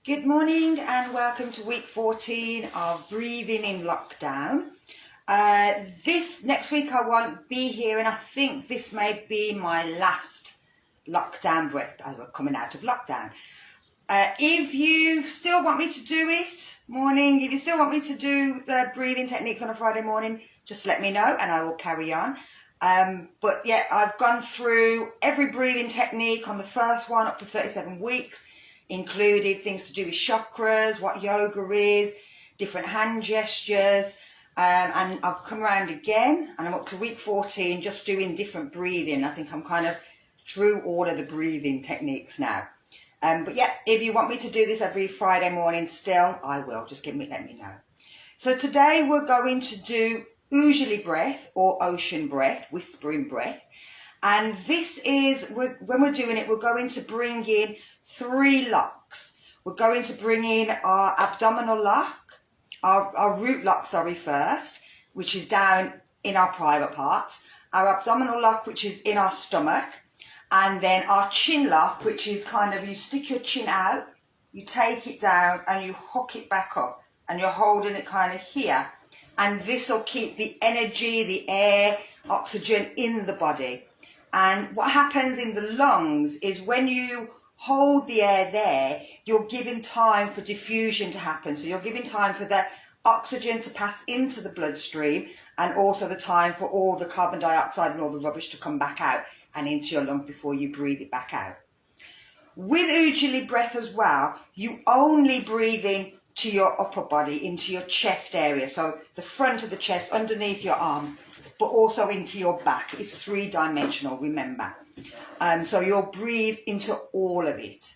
Good morning and welcome to week 14 of breathing in lockdown. This next week I won't be here, and I think this may be my last lockdown breath as we're coming out of lockdown. If you still want me to do it, if you still want me to do the breathing techniques on a Friday morning, just let me know and I will carry on. But yeah, I've gone through every breathing technique on the first one up to 37 weeks, included things to do with chakras, what yoga is, different hand gestures, and I've come around again and I'm up to week 14 just doing different breathing. I think I'm kind of through all of the breathing techniques now. But yeah, if you want me to do this every Friday morning still, I will. Just let me know. So today we're going to do ujjayi breath or ocean breath, whispering breath. And this is, when we're doing it, we're going to bring in 3 locks. We're going to bring in our abdominal lock, our root lock, first, which is down in our private parts, our abdominal lock, which is in our stomach, and then our chin lock, which is kind of, you stick your chin out, you take it down and you hook it back up, and you're holding it kind of here. And this will keep the energy, the air, oxygen in the body. And what happens in the lungs is when you hold the air there, you're giving time for diffusion to happen. So you're giving time for the oxygen to pass into the bloodstream, and also the time for all the carbon dioxide and all the rubbish to come back out and into your lungs before you breathe it back out. With ujjayi breath as well, you only breathe in to your upper body, into your chest area. So the front of the chest, underneath your arms, but also into your back. It's 3-dimensional, remember. So you'll breathe into all of it.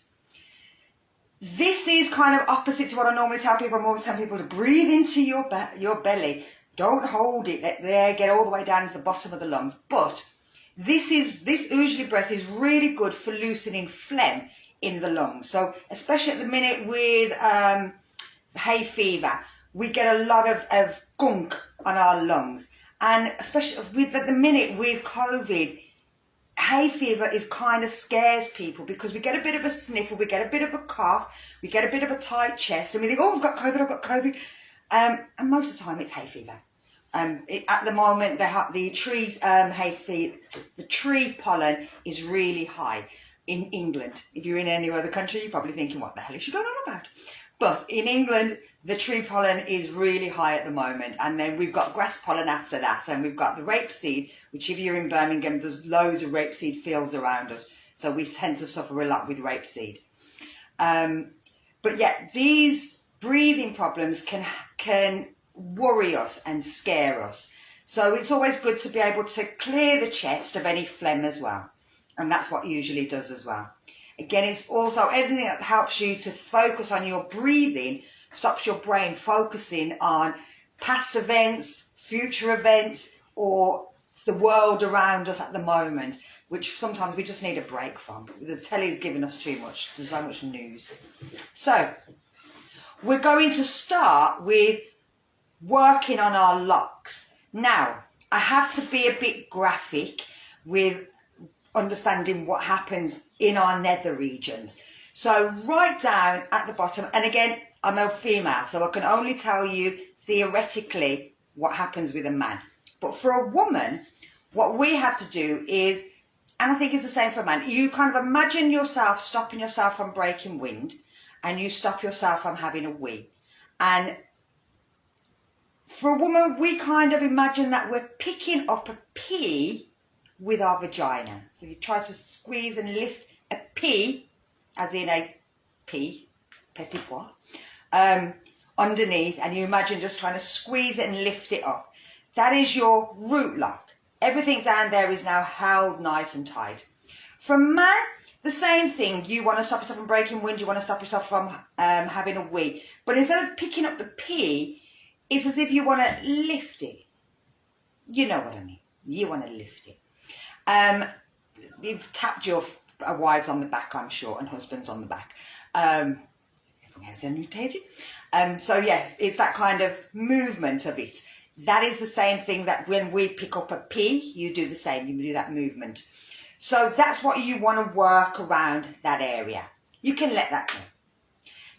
This is kind of opposite to what I normally tell people. I'm always telling people to breathe into your belly. Don't hold it, let the air get all the way down to the bottom of the lungs. But this ujjayi breath is really good for loosening phlegm in the lungs. So especially at the minute with hay fever, we get a lot of gunk on our lungs. And especially at the minute with COVID, hay fever is kind of scares people because we get a bit of a sniffle, we get a bit of a cough, we get a bit of a tight chest, and we think, oh, I've got COVID. And most of the time it's hay fever. At the moment, the tree pollen is really high in England. If you're in any other country, you're probably thinking, what the hell is she going on about? But in England, the tree pollen is really high at the moment, and then we've got grass pollen after that, and we've got the rapeseed, which if you're in Birmingham, there's loads of rapeseed fields around us, so we tend to suffer a lot with rapeseed. But yeah, these breathing problems can worry us and scare us, so it's always good to be able to clear the chest of any phlegm as well, and that's what ujjayi does as well. Again, it's also anything that helps you to focus on your breathing, stops your brain focusing on past events, future events, or the world around us at the moment, which sometimes we just need a break from. The telly's giving us too much. There's so much news. So we're going to start with working on our locks. Now, I have to be a bit graphic with understanding what happens in our nether regions. So right down at the bottom, and again, I'm a female, so I can only tell you theoretically what happens with a man. But for a woman, what we have to do is, and I think it's the same for a man, you kind of imagine yourself stopping yourself from breaking wind, and you stop yourself from having a wee. And for a woman, we kind of imagine that we're picking up a pea with our vagina. So you try to squeeze and lift a pea, as in a pea, petit pois, underneath, and you imagine just trying to squeeze it and lift it up. That is your root lock. Everything down there is now held nice and tight. For a man, the same thing. You want to stop yourself from breaking wind, you want to stop yourself from having a wee. But instead of picking up the pea, it's as if you want to lift it. You know what I mean. You want to lift it. You've tapped your wives on the back, I'm sure, and husbands on the back. Everyone has irritated. So yes, it's that kind of movement of it. That is the same thing that when we pick up a pea, you do the same, you do that movement. So that's what you want to work around that area. You can let that go.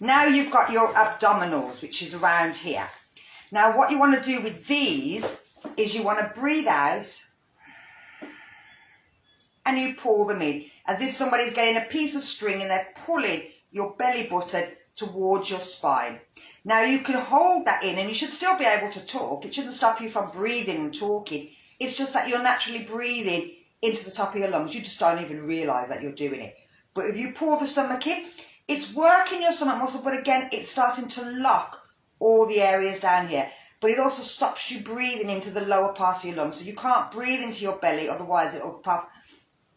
Now you've got your abdominals, which is around here. Now what you want to do with these is you want to breathe out and you pull them in, as if somebody's getting a piece of string and they're pulling your belly button towards your spine. Now you can hold that in and you should still be able to talk. It shouldn't stop you from breathing and talking. It's just that you're naturally breathing into the top of your lungs. You just don't even realise that you're doing it. But if you pull the stomach in, it's working your stomach muscle, but again, it's starting to lock all the areas down here. But it also stops you breathing into the lower part of your lungs. So you can't breathe into your belly, otherwise it'll pop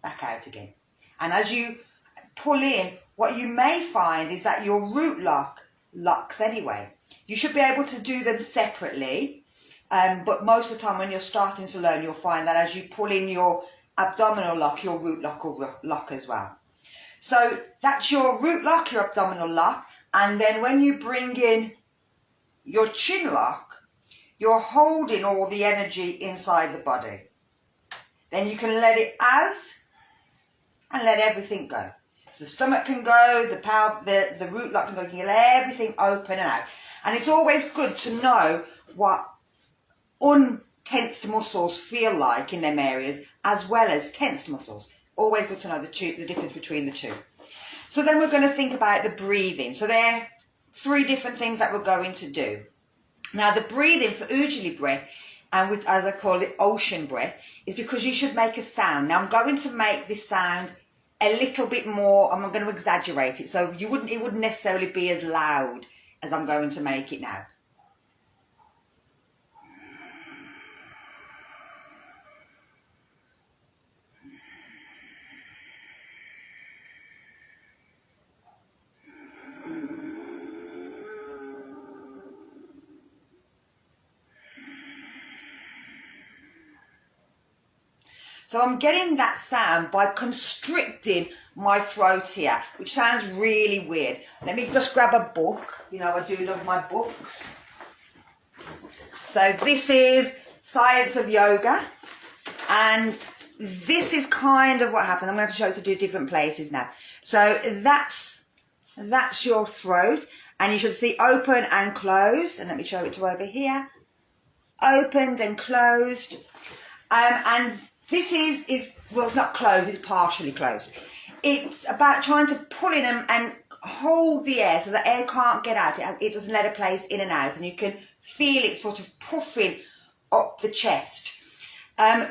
back out again. And as you pull in, what you may find is that your root locks anyway. You should be able to do them separately, but most of the time when you're starting to learn, you'll find that as you pull in your abdominal lock, your root lock will lock as well. So that's your root lock, your abdominal lock, and then when you bring in your chin lock, you're holding all the energy inside the body. Then you can let it out and let everything go. So the stomach can go, the root lock can go, you can let everything open and out. And it's always good to know what untensed muscles feel like in them areas, as well as tensed muscles. Always good to know the difference between the two. So then we're going to think about the breathing. So there are 3 different things that we're going to do. Now the breathing for ujjayi breath, and as I call it, ocean breath, is because you should make a sound. Now I'm going to make this sound a little bit more, I'm going to exaggerate it, so it wouldn't necessarily be as loud as I'm going to make it now. So I'm getting that sound by constricting my throat here, which sounds really weird. Let me just grab a book. You know, I do love my books. So this is Science of Yoga, and this is kind of what happens. I'm going to have to show it to do different places now. So that's your throat, and you should see open and closed. And let me show it to over here. Opened and closed. And this is, well, it's not closed, it's partially closed. It's about trying to pull in and hold the air so the air can't get out. It doesn't let it place in and out, and you can feel it sort of puffing up the chest.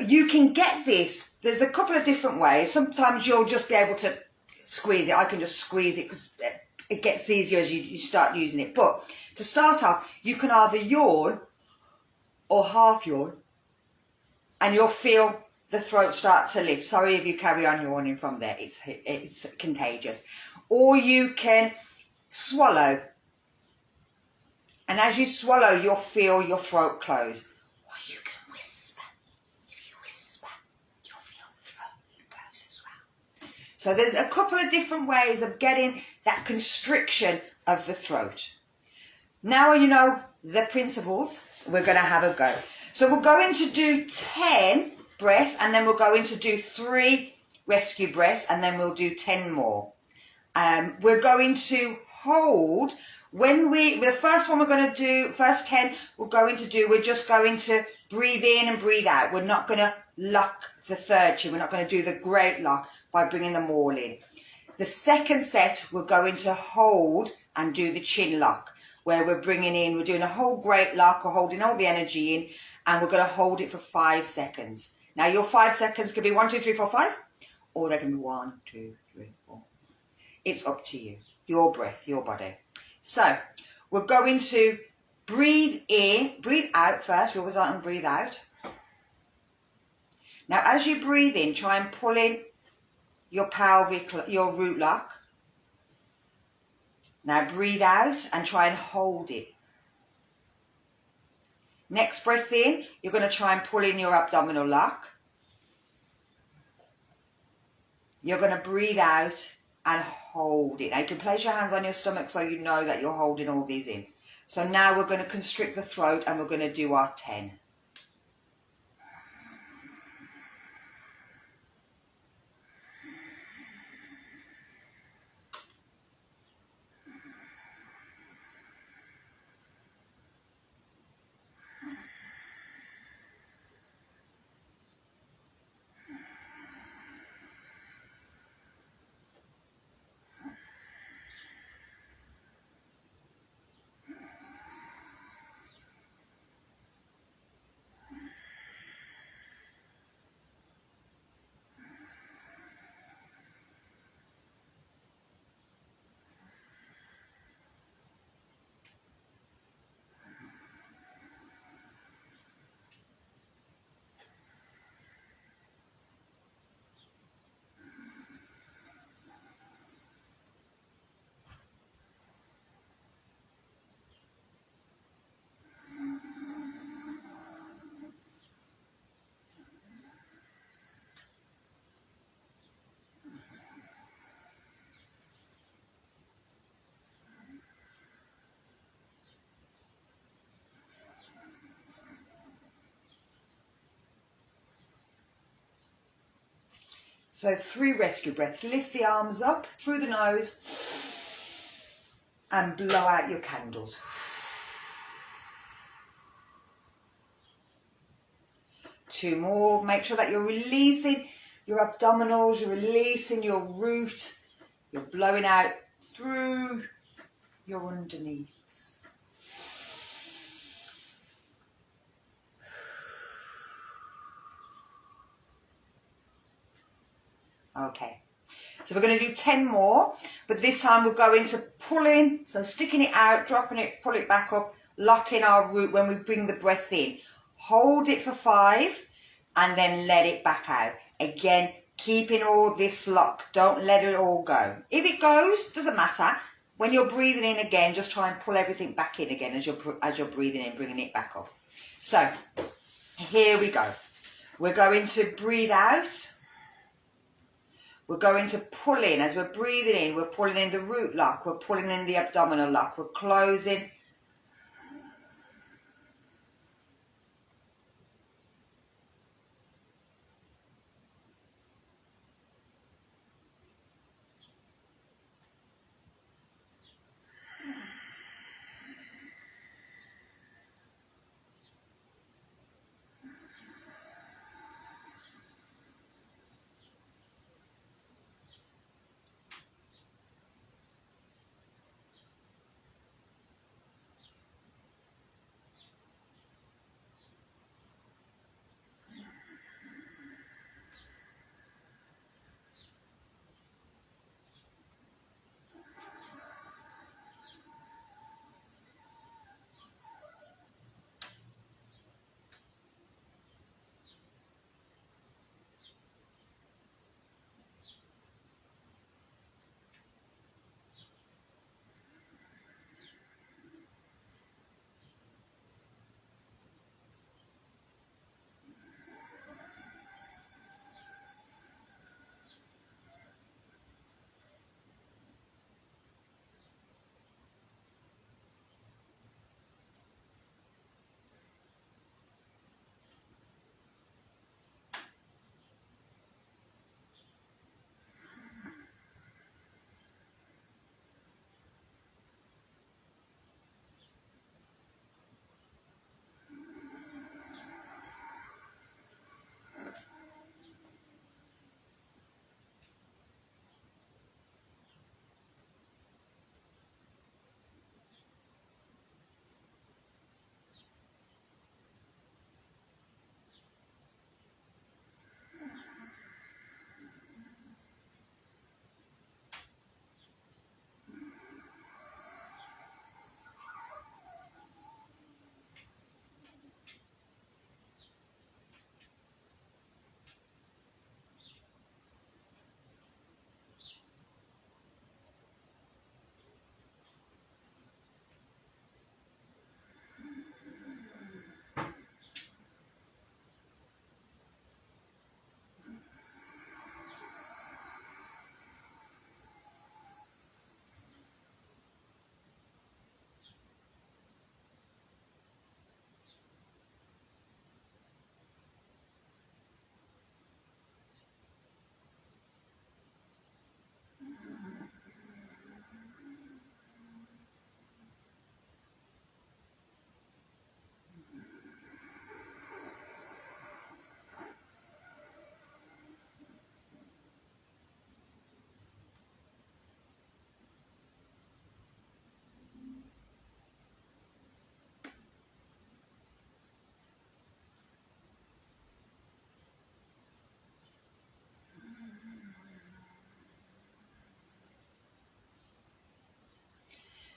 You can get this, there's a couple of different ways. Sometimes you'll just be able to squeeze it. I can just squeeze it because it gets easier as you start using it. But to start off, you can either yawn or half yawn, and you'll feel the throat start to lift. Sorry if you carry on yawning from there, it's contagious. Or you can swallow, and as you swallow, you'll feel your throat close. Or you can whisper. If you whisper, you'll feel the throat close as well. So there's a couple of different ways of getting that constriction of the throat. Now you know the principles, we're going to have a go. So we're going to do 10 breaths, and then we're going to do 3 rescue breaths, and then we'll do 10 more. We're going to hold, the first one we're going to do, first 10 we're just going to breathe in and breathe out. We're not going to lock the third chin. We're not going to do the great lock by bringing them all in. The second set, we're going to hold and do the chin lock, where we're bringing in, we're doing a whole great lock, we're holding all the energy in, and we're going to hold it for 5 seconds. Now your 5 seconds could be 1, 2, 3, 4, 5, or they can be 1, 2, 3, 4. It's up to you, your breath, your body. So we're going to breathe in, breathe out first. We always start and breathe out. Now as you breathe in, try and pull in your pelvic, your root lock. Now breathe out and try and hold it. Next breath in, you're going to try and pull in your abdominal lock. You're going to breathe out and hold it. Now you can place your hands on your stomach so you know that you're holding all these in. So now we're going to constrict the throat and we're going to do our 10. So 3 rescue breaths. Lift the arms up through the nose and blow out your candles. 2 more. Make sure that you're releasing your abdominals, you're releasing your root, you're blowing out through your underneath. Okay, so we're going to do 10 more, but this time we'll go into pulling, so sticking it out, dropping it, pull it back up, locking our root when we bring the breath in. Hold it for 5 and then let it back out. Again, keeping all this locked, don't let it all go. If it goes, doesn't matter. When you're breathing in again, just try and pull everything back in again as you're breathing in, bringing it back up. So, here we go. We're going to breathe out. We're going to pull in. As we're breathing in, we're pulling in the root lock, we're pulling in the abdominal lock, we're closing.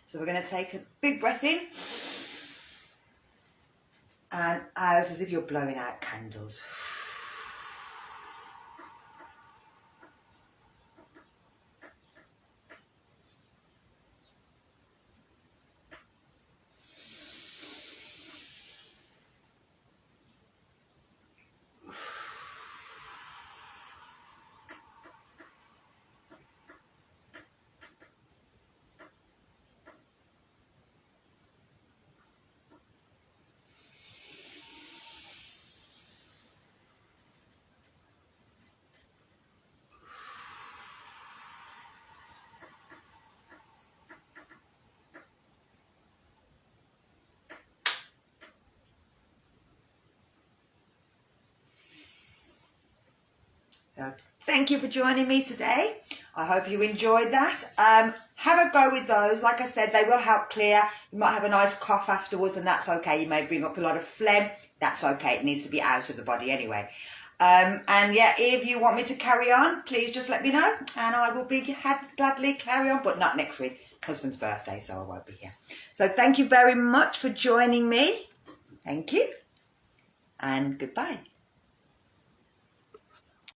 So we're going to take a big breath in and out as if you're blowing out candles. So thank you for joining me today. I hope you enjoyed that. Have a go with those. Like I said, they will help clear. You might have a nice cough afterwards, and that's okay. You may bring up a lot of phlegm. That's okay. It needs to be out of the body anyway. And yeah, if you want me to carry on, please just let me know, and I will be gladly carry on, but not next week. Husband's birthday, so I won't be here. So thank you very much for joining me. Thank you, and goodbye.